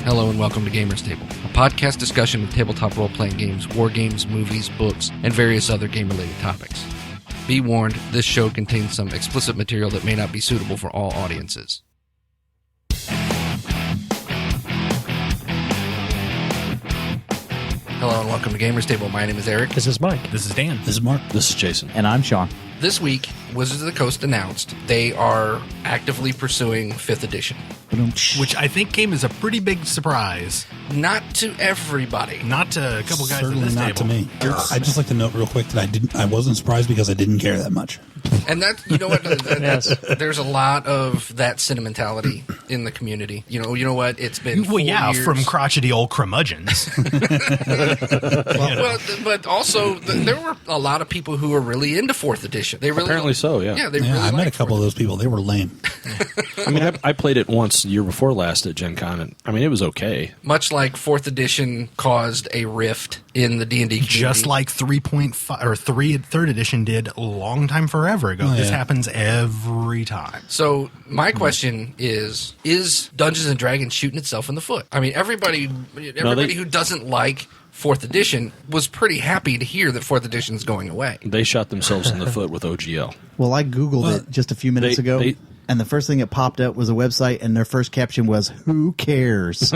Hello and welcome to Gamers Table, a podcast discussion of tabletop role-playing games, war games, movies, books, and various other game-related topics. Be warned, this show contains some explicit material that may not be suitable for all audiences. Hello and welcome to Gamers Table. My name is Eric. This is Mike. This is Dan. This is Mark. This is Jason. And I'm Sean. This week, Wizards of the Coast announced they are actively pursuing 5th edition. Which I think came as a pretty big surprise. Not to everybody. Not to a couple guys Certainly at this not table. to me. I'd just like to note real quick that I wasn't surprised because I didn't care that much. And that, you know what, Yes. there's a lot of that sentimentality in the community. You know what, it's been 4 years. From crotchety old curmudgeons. Well, but also, there were a lot of people who were really into 4th edition. They really Apparently so, yeah. Yeah, they Yeah, really I met a liked couple 4th. of those people. They were lame. I mean, I played it once the year before last at Gen Con, and I mean, it was okay. Much like 4th edition caused a rift in the D&D community. Just like 3.5 or 3rd edition did a long time forever ago. Oh, This yeah. happens every time. So my question is Dungeons & Dragons shooting itself in the foot? I mean, everybody who doesn't like 4th edition was pretty happy to hear that 4th edition is going away. They shot themselves in the foot with OGL. Well, I Googled it just a few minutes ago, and the first thing that popped up was a website, and their first caption was, "Who cares?"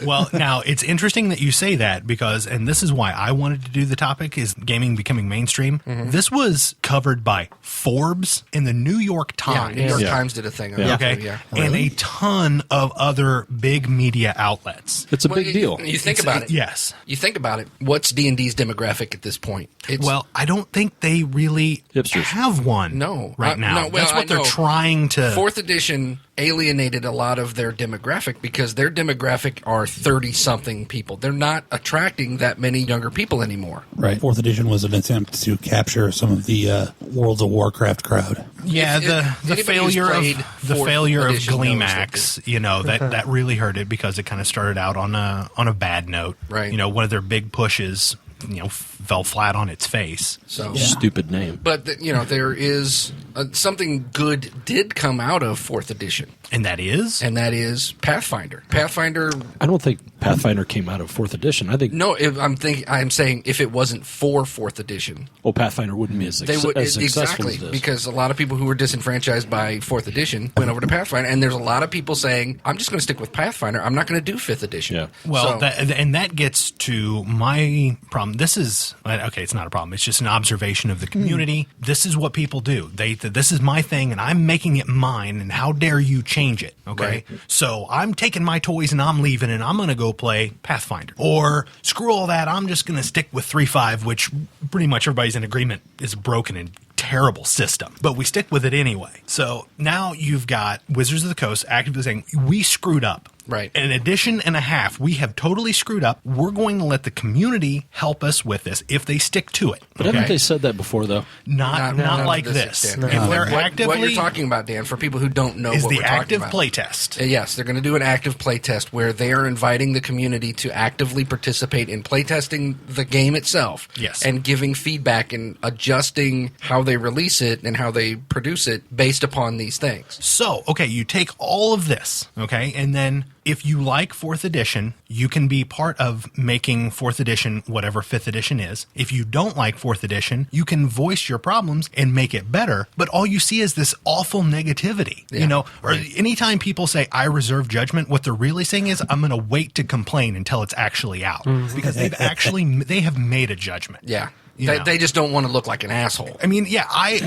Well, now, it's interesting that you say that because, and this is why I wanted to do the topic, is gaming becoming mainstream. Mm-hmm. This was covered by Forbes and the New York Yeah, Times. New York Yeah. Times did a thing on Yeah. it. Okay, Yeah. and a ton of other big media outlets. It's a Well, big deal. You think about it. Yes. You think about it. What's D&D's demographic at this point? It's, Well, I don't think they really Hipsters. have one No. right now. No, well, That's what I they're know. trying to... 4th edition alienated a lot of their demographic because their demographic are 30-something people. They're not attracting that many younger people anymore. Right. 4th edition was an attempt to capture some of the Worlds of Warcraft crowd. Yeah, If the anybody failure who's of played the 4th failure of edition knows Gleemax, that really hurt it because it kind of started out on a bad note. Right. One of their big pushes, fell flat on its face. So, Stupid name. But there is something good did come out of 4th edition, And that is? and that is Pathfinder. Pathfinder. I don't think Pathfinder came out of 4th edition. I think, No, I'm saying if it wasn't for 4th edition, Pathfinder wouldn't be as successful exactly as this. because a lot of people who were disenfranchised by 4th edition went over to Pathfinder, and there's a lot of people saying, "I'm just going to stick with Pathfinder. I'm not going to do 5th edition." Yeah. Well, So- that gets to my problem. This is okay. It's not a problem. It's just an observation of the community. This is what people do. This is my thing, and I'm making it mine. And how dare you change it? Okay, Right. so I'm taking my toys and I'm leaving, and I'm going to go play Pathfinder. Or screw all that. I'm just going to stick with 3.5, which pretty much everybody's in agreement is broken and terrible system, but we stick with it anyway. So now you've got Wizards of the Coast actively saying, we screwed up. Right. An edition and a half, we have totally screwed up. We're going to let the community help us with this if they stick to it. But haven't they said that before, though? Not to like this this. extent. If they're What actively you're talking about, Dan, for people who don't know is what the we're talking active about. playtest. Yes, they're going to do an active playtest where they are inviting the community to actively participate in playtesting the game itself. Yes. And giving feedback and adjusting how they release it and how they produce it based upon these things. So, okay, you take all of this, okay, and then if you like 4th edition, you can be part of making 4th edition whatever 5th edition is. If you don't like 4th edition, you can voice your problems and make it better, but all you see is this awful negativity, Yeah, or anytime people say, I reserve judgment, what they're really saying is, I'm going to wait to complain until it's actually out, because they have made a judgment. Yeah. You know. They just don't want to look like an asshole. I mean, yeah, It's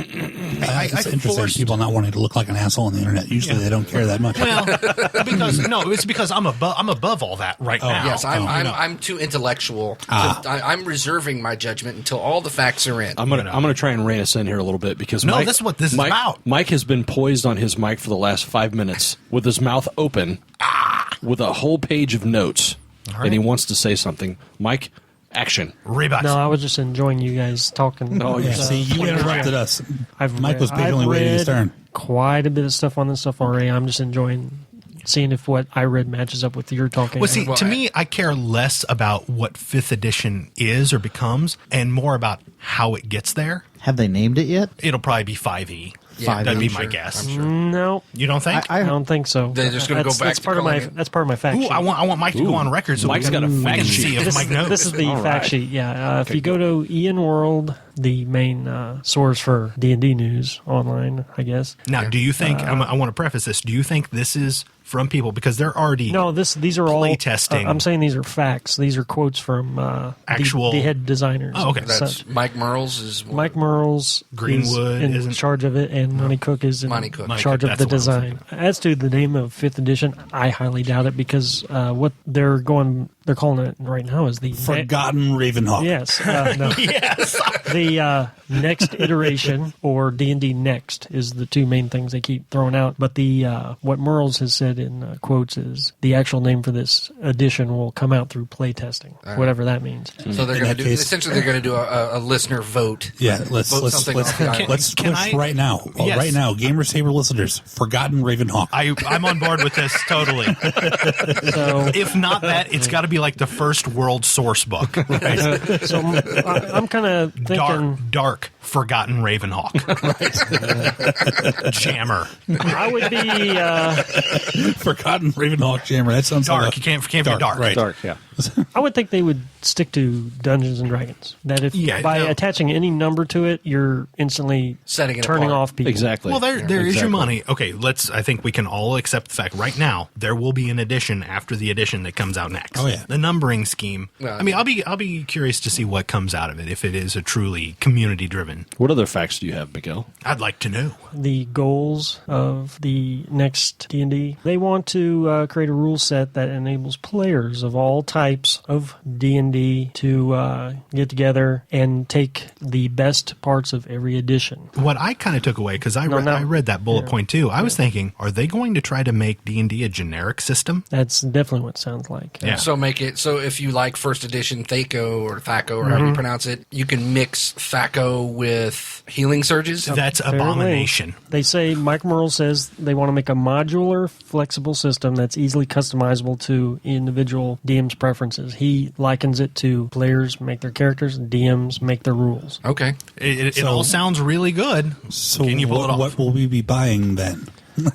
interesting. forced- People not wanting to look like an asshole on the internet. Usually they don't care that much. Well, it's because I'm above all that right now. Yes, I'm too intellectual. I'm reserving my judgment until all the facts are in. I'm gonna try and rein us in here a little bit because No, Mike, this is what this is about. Mike has been poised on his mic for the last 5 minutes with his mouth open, with a whole page of notes, and he wants to say something. Mike, action. Rebus. No, I was just enjoying you guys talking. Oh, Yeah, yeah. see, you interrupted us. Mike was patiently I've waiting his read turn. quite a bit of stuff on this stuff already. I'm just enjoying seeing if what I read matches up with your talking. Well, see, to me, I care less about what 5th edition is or becomes and more about how it gets there. Have they named it yet? It'll probably be 5e. 5 That'd be years. my guess. I'm sure. No, You don't think? I don't think so. They're just gonna go back That's to part of my. calling it- That's part of my fact Ooh, sheet. I want Mike to go on record so Mike's got a we fact can sheet. see if Mike knows. This is the All fact right. sheet. Yeah, if you go to Ian World, the main source for D&D news online, I guess. Now, do you think? I want to preface this. Do you think this is from people because they're already No, these are all play testing? I'm saying these are facts. These are quotes from Actual- the head designers. Oh, okay. That's Mike Merles is one. Mike Merles Greenwood is in isn't- charge of it, and Monty Cook is in Monty Cook. Monty charge Cook, of the that's the one I was design. As to the name of 5th edition, I highly doubt it because what they're calling it right now is the Forgotten Ravenhawk. Yes, no. yes. The next iteration or D&D Next is the two main things they keep throwing out. But the what Merles has said in quotes is the actual name for this edition will come out through playtesting, whatever that means. So they're In going that to do case- essentially they're going to do a listener vote. Yeah, let's Vote something off the island. let's Can push I- right now. Oh, Yes. right now, Gamers Table listeners, Forgotten Ravenhawk. I'm on board with this totally. So, If not that, it's got to be like the first world source book. Right? so I'm kind of thinking Dark, forgotten Ravenhawk. Jammer. I would be Forgotten Ravenhawk Jammer. That sounds Dark. like You can't be dark. Right. Dark, yeah. I would think they would stick to Dungeons and Dragons. That if Yeah, by no. attaching any number to it, you're instantly Setting it turning apart. off people. Exactly. Well, there is your Exactly. money. Okay, I think we can all accept the fact right now there will be an edition after the edition that comes out next. Oh, yeah. The numbering scheme. Well, I mean, I'll be curious to see what comes out of it if it is a truly community driven. What other facts do you have, Miguel? I'd like to know. The goals of the next D&D. They want to create a rule set that enables players of all types of D&D to get together and take the best parts of every edition. What I kind of took away because I read that bullet point too. I was thinking, are they going to try to make D&D a generic system? That's definitely what it sounds like. Yeah. So make it so if you like first edition Thaco or however you pronounce it, you can mix Thaco with healing surges. That's Apparently, abomination. They say, Mike Merle says they want to make a modular, flexible system that's easily customizable to individual DM's preferences. He likens it to players make their characters, DMs make their rules. Okay. It all sounds really good. So Can you pull it off? what will we be buying then?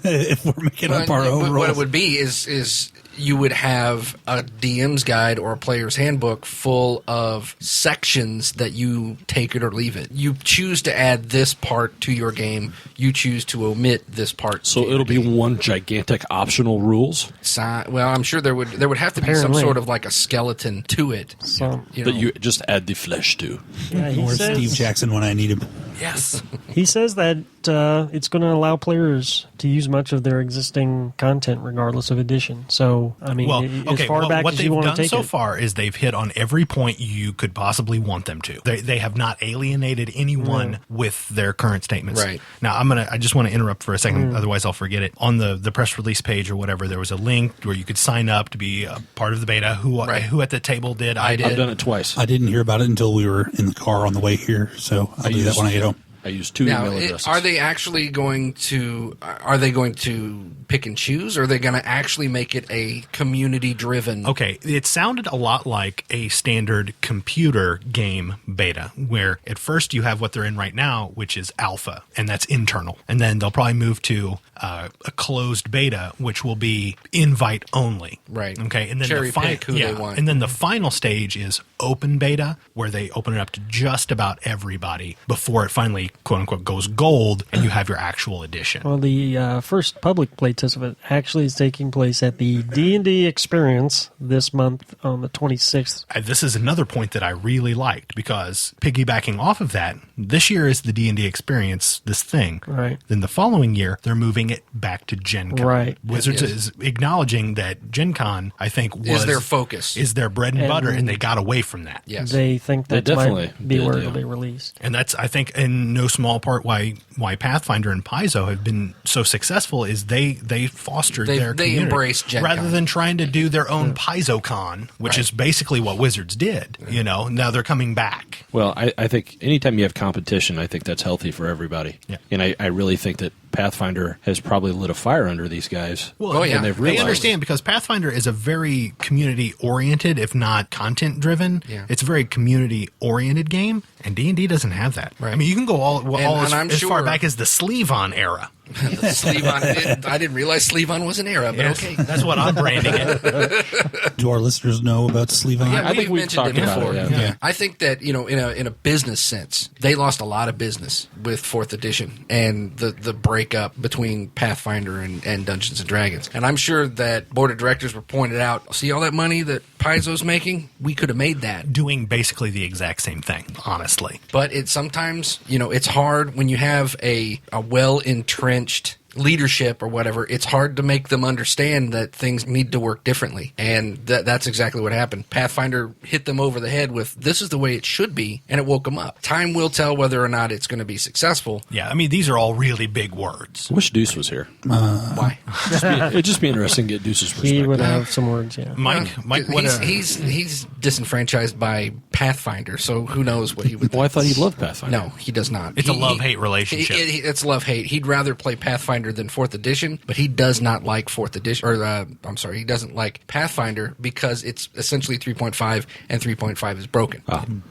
If we're making up our own What rules. it would be is you would have a DM's guide or a player's handbook full of sections that you take it or leave it. You choose to add this part to your game. You choose to omit this part. So to it'll your be game. one gigantic optional rules Well, I'm sure there would have to be some Apparently. sort of like a skeleton to it. So, You that know. you just add the flesh to. yeah, he Where's Steve says, Jackson when I need him? Yes. he says that it's going to allow players to use much of their existing content regardless of edition. So, I mean, Well, as okay. far back What as they've you want done to take so it. far is they've hit on every point you could possibly want them to. They have not alienated anyone with their current statements. Right. Now, I just want to interrupt for a second, otherwise I'll forget it. On the press release page or whatever, there was a link where you could sign up to be a part of the beta. Who at the table did? I did. I've done it twice. I didn't hear about it until we were in the car on the way here, so I'll do that when I get home. I used 2 Now, email addresses. are they actually going to? Are they going to pick and choose, or are they going to actually make it a community-driven? Okay, it sounded a lot like a standard computer game beta, where at first you have what they're in right now, which is alpha, and that's internal. And then they'll probably move to a closed beta, which will be invite only. Right. Okay, and then Cherry pick who they want. And then the final stage is open beta, where they open it up to just about everybody before it finally, quote unquote, goes gold, and you have your actual edition. Well, the first public playtest of it actually is taking place at the D&D Experience this month on the 26th. This is another point that I really liked because piggybacking off of that, this year is the D&D Experience, this thing. Right. Then the following year, they're moving it back to Gen Con. Right. Wizards Yes. is acknowledging that Gen Con, I think, Is their focus. is their bread and butter, and they got away from that. Yes. They think They that definitely might be did, where yeah. it'll be released. And that's, I think, in no small part why Pathfinder and Paizo have been so successful is they fostered They their community. embraced Gen rather Con. than trying to do their own PaizoCon, which Right. is basically what Wizards did. You know, now they're coming back. Well, I think anytime you have competition, I think that's healthy for everybody. Yeah. And I really think that Pathfinder has probably lit a fire under these guys. Well, and they've realized. They understand because Pathfinder is a very community-oriented, if not content-driven. Yeah. It's a very community-oriented game, and D&D doesn't have that. Right. I mean, you can go as sure- far back as the Sleeve-On era. The sleeve-on. I didn't realize sleeve-on was an era, but Yes, okay. that's what I'm branding it. Do our listeners know about sleeve on? Yeah, I think we've mentioned it talked about before. it, yeah. I think that in a business sense, they lost a lot of business with 4th edition and the breakup between Pathfinder and Dungeons and Dragons. And I'm sure that board of directors were pointed out. See all that money that Paizo's making? We could have made that. Doing basically the exact same thing, honestly. But it sometimes it's hard when you have a well entrenched leadership or whatever. It's hard to make them understand that things need to work differently, and that's exactly what happened. Pathfinder hit them over the head with this is the way it should be, and it woke them up. Time will tell whether or not it's going to be successful. Yeah, I mean, these are all really big words. I wish Deuce was here. Why? It'd just be interesting to get Deuce's perspective. He would have some words, yeah. Mike, what he's disenfranchised by Pathfinder, so who knows what he would think. Well, I thought he loved Pathfinder. No, he does not. It's a love-hate relationship. It's love-hate. He'd rather play Pathfinder than 4th edition, but he does not like 4th edition, he doesn't like Pathfinder because it's essentially 3.5, and 3.5 is broken.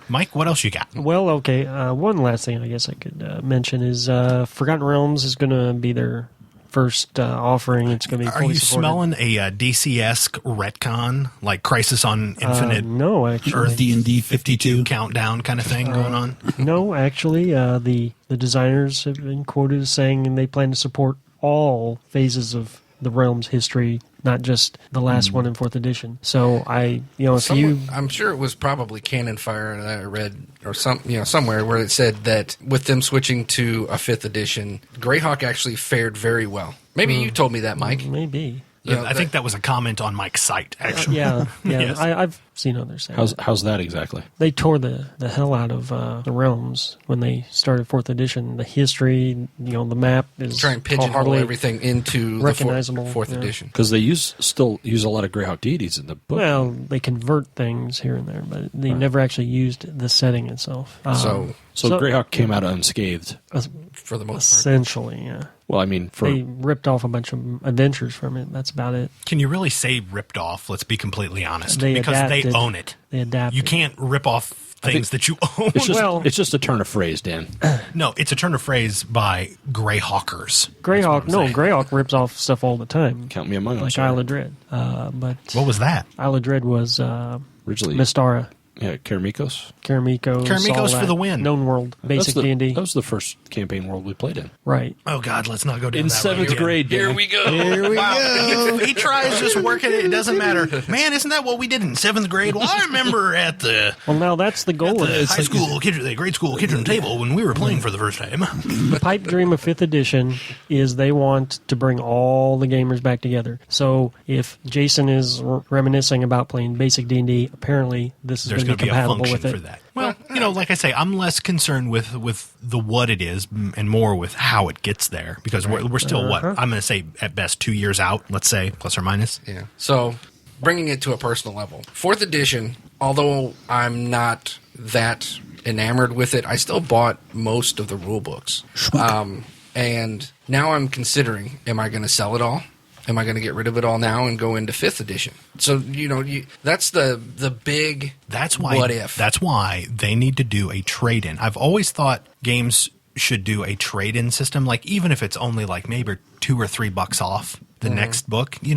Mike, what else you got? Well, okay. One last thing I guess I could mention is Forgotten Realms is going to be their first offering. It's going to be Are fully you supported. smelling a DC-esque retcon, like Crisis on Infinite No, actually. Earth D&D 52 countdown kind of thing going on? No, actually, the designers have been quoted as saying they plan to support all phases of the Realms history, not just the last one in 4th edition. So I'm sure it was probably Cannon Fire that I read or somewhere where it said that with them switching to a 5th edition, Greyhawk actually fared very well. Maybe you told me that, Mike. maybe. I think that was a comment on Mike's site, actually. Yeah. Yes. I've seen others say that. How's that exactly? They tore the hell out of the Realms when they started 4th edition. The history, the map is Try and pigeonhole hardly everything into recognizable, the 4th yeah. edition. Because they still use a lot of Greyhawk deities in the book. Well, they convert things here and there, but they never actually used the setting itself. So Greyhawk came out unscathed. for the most part. Essentially, yeah. Well, I mean, They ripped off a bunch of adventures from it. That's about it. Can you really say ripped off? Let's be completely honest. They because they adapted. own it. They adapted. You can't rip off things that you own. it's just a turn of phrase, Dan. No, it's a turn of phrase by Greyhawkers. Greyhawk, That's what I'm saying. Greyhawk rips off stuff all the time. Count me among them. Like sir. Isle of Dread. But What was that? Isle of Dread was Originally, Mystara. yeah, Karamikos. Karamikos for the win. Known world. Basic D&D. That was the first campaign world we played in. Right. Oh, God, let's not go down In that road 7th again. grade, Dan. Here we go. Here we go. He tries just working it. It doesn't matter. Man, isn't that what we did in 7th grade? Well, I remember at the Well, now that's the goal of it. high school, the grade school kitchen table when we were playing for the first time. The pipe dream of 5th edition is they want to bring all the gamers back together. So if Jason is reminiscing about playing basic D&D, apparently this is There's going to be going to be a compatible function with it. for that. Well, like I say, I'm less concerned with the what it is and more with how it gets there because we're still I'm going to say at best 2 years out. Let's say plus or minus. Yeah. So, bringing it to a personal level, 4th edition, although I'm not that enamored with it, I still bought most of the rule books. And now I'm considering, am I going to sell it all? Am I going to get rid of it all now and go into 5th edition? So, that's the big what if. That's why they need to do a trade-in. I've always thought games should do a trade-in system, like even if it's only like maybe $2 or $3 off the next book, you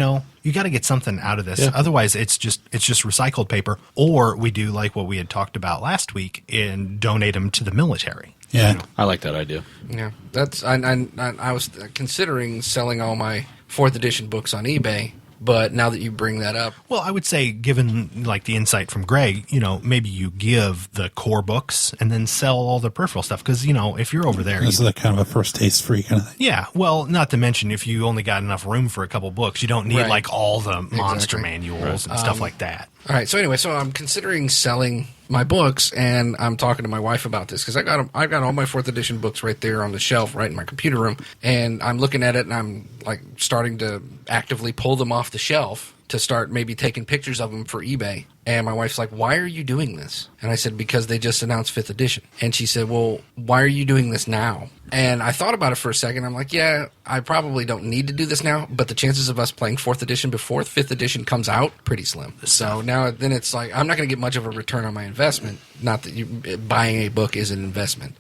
got to get something out of this. Yeah. Otherwise, it's just recycled paper. Or we do like what we had talked about last week and donate them to the military. Yeah. I like that idea. Yeah. I was considering selling all my 4th edition books on eBay, but now that you bring that up. Well, I would say, given like the insight from Greg, maybe you give the core books and then sell all the peripheral stuff. Because, if you're over there. This is like kind of a first taste free kind of thing. Yeah. Well, not to mention, if you only got enough room for a couple books, you don't need Right. like all the monster Exactly. manuals and stuff like that. All right. So anyway, I'm considering selling my books, and I'm talking to my wife about this because I've got all my 4th edition books right there on the shelf, right in my computer room, and I'm looking at it, and I'm like starting to actively pull them off the shelf to start maybe taking pictures of them for eBay. And my wife's like, why are you doing this? And I said, because they just announced 5th edition. And she said, well, why are you doing this now? And I thought about it for a second. I'm like, yeah, I probably don't need to do this now, but the chances of us playing 4th edition before 5th edition comes out, pretty slim. So now then it's like, I'm not going to get much of a return on my investment. Not that buying a book is an investment.